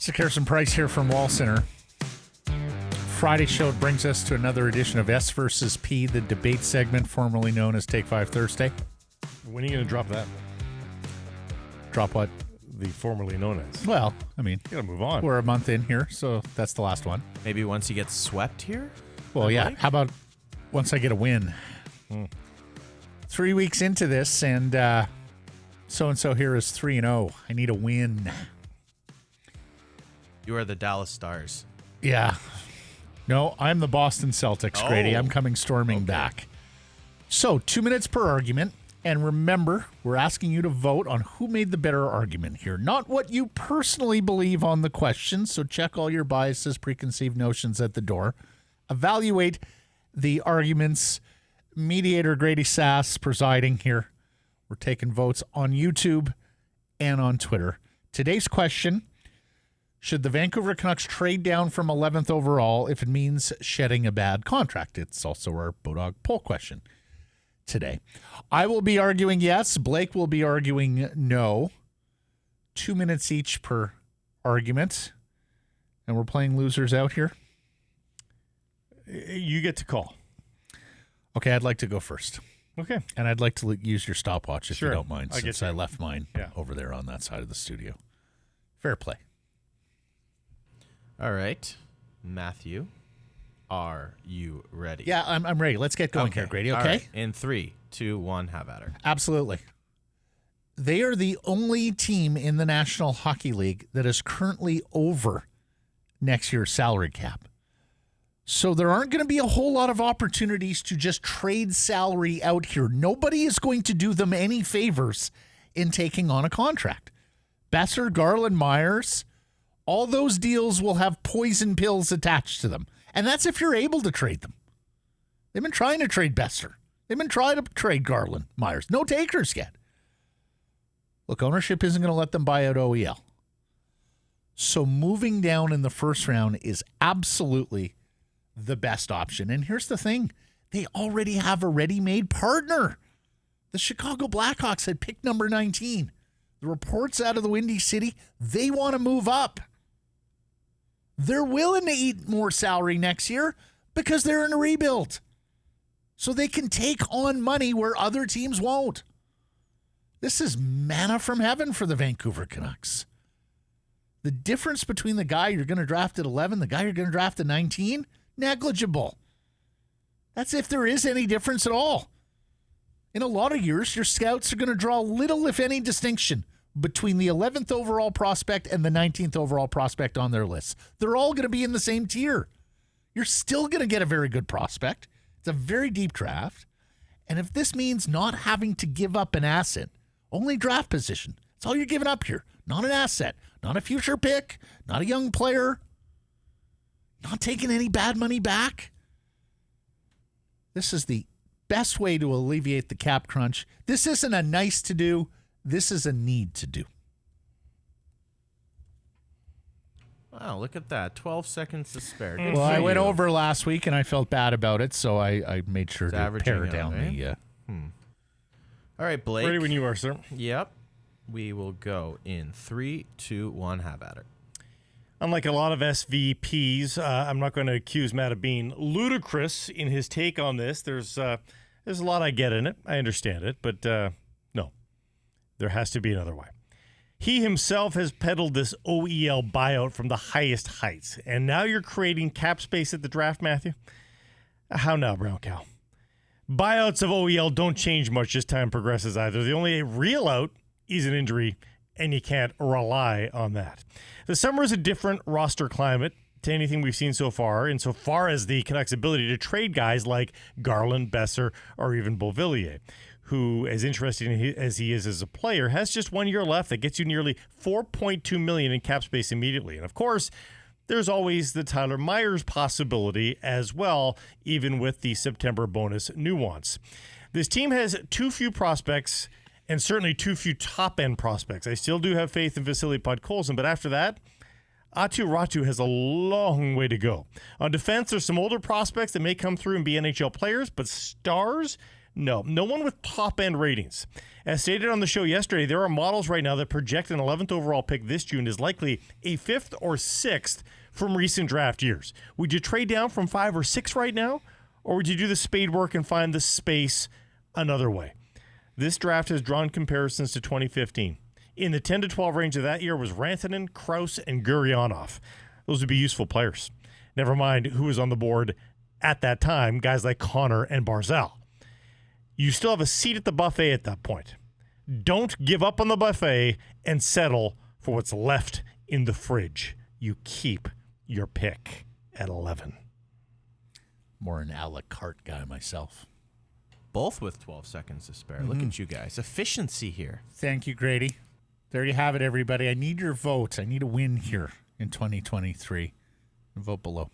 Sekeres and Price here from Wall Center. Friday show brings us to another edition of S versus P, the debate segment formerly known as Take 5 Thursday. When are you going to drop that? Drop what? The formerly known as. Well, I mean, You got to move on. we're a month in here, so that's the last one. Maybe once he gets swept here? Well, yeah. Like? How about once I get a win? 3 weeks into this, and so-and-so here is 3-0. I need a win. You are the Dallas Stars. Yeah. No, I'm the Boston Celtics, Grady. Oh. I'm coming storming back. So, 2 minutes per argument. And remember, we're asking you to vote on who made the better argument here, not what you personally believe on the question. So check all your biases, preconceived notions at the door. Evaluate the arguments. Mediator Grady Sass presiding here. We're taking votes on YouTube and on Twitter. Today's question: should the Vancouver Canucks trade down from 11th overall if it means shedding a bad contract? It's also our Bodog poll question today. I will be arguing yes. Blake will be arguing no. 2 minutes each per argument. And we're playing losers out here. You get to call. Okay, I'd like to go first. Okay. And I'd like to use your stopwatch if Sure. you don't mind, since you. I left mine Yeah. over there on that side of the studio. Fair play. All right. Matthew, are you ready? Yeah, I'm ready. Let's get going here, Grady, okay? All right. In 3, 2, 1, have at her. Absolutely. They are the only team in the National Hockey League that is currently over next year's salary cap. So there aren't going to be a whole lot of opportunities to just trade salary out here. Nobody is going to do them any favors in taking on a contract. Besser, Garland, Myers, all those deals will have poison pills attached to them. And that's if you're able to trade them. They've been trying to trade Besser. They've been trying to trade Garland, Myers. No takers yet. Look, ownership isn't going to let them buy out OEL. So moving down in the first round is absolutely the best option. And here's the thing. They already have a ready-made partner. The Chicago Blackhawks had picked number 19. The reports out of the Windy City, they want to move up. They're willing to eat more salary next year because they're in a rebuild. So they can take on money where other teams won't. This is manna from heaven for the Vancouver Canucks. The difference between the guy you're going to draft at 11, the guy you're going to draft at 19, negligible. That's if there is any difference at all. In a lot of years, your scouts are going to draw little, if any, distinction between the 11th overall prospect and the 19th overall prospect on their list. They're all going to be in the same tier. You're still going to get a very good prospect. It's a very deep draft. And if this means not having to give up an asset, only draft position, that's all you're giving up here. Not an asset, not a future pick, not a young player, not taking any bad money back. This is the best way to alleviate the cap crunch. This isn't a nice to do. This is a need to do. Wow, look at that. 12 seconds to spare. Good Well, for I went you. over last week and I felt bad about it, so I made sure It's to averaging pare out, down eh? the... All right, Blake. Ready when you are, sir. Yep. We will go in 3, 2, 1, have at her. Unlike a lot of SVPs, I'm not going to accuse Matt of being ludicrous in his take on this. There's a lot I get in it. I understand it, but no. There has to be another way. He himself has peddled this OEL buyout from the highest heights, and now you're creating cap space at the draft, Matthew? How now, Brown Cow? Buyouts of OEL don't change much as time progresses either. The only real out is an injury, and you can't rely on that. The summer is a different roster climate to anything we've seen so far, insofar as the Canucks' ability to trade guys like Garland, Besser, or even Beauvillier, who, as interesting as he is as a player, has just 1 year left that gets you nearly $4.2 million in cap space immediately. And of course, there's always the Tyler Myers possibility as well, even with the September bonus nuance. This team has too few prospects and certainly too few top-end prospects. I still do have faith in Vasily Podkolzin, but after that, Aatu Ratu has a long way to go. On defense, there's some older prospects that may come through and be NHL players, but stars, No one with top-end ratings. As stated on the show yesterday, there are models right now that project an 11th overall pick this June is likely a 5th or 6th from recent draft years. Would you trade down from 5 or 6 right now, or would you do the spade work and find the space another way? This draft has drawn comparisons to 2015. In the 10 to 12 range of that year was Rantanen, Krause, and Gurionov. Those would be useful players. Never mind who was on the board at that time, guys like Connor and Barzal. You still have a seat at the buffet at that point. Don't give up on the buffet and settle for what's left in the fridge. You keep your pick at 11. More an a la carte guy myself. Both with 12 seconds to spare. Look at you guys. Efficiency here. Thank you, Grady. There you have it, everybody. I need your votes. I need a win here in 2023. Vote below.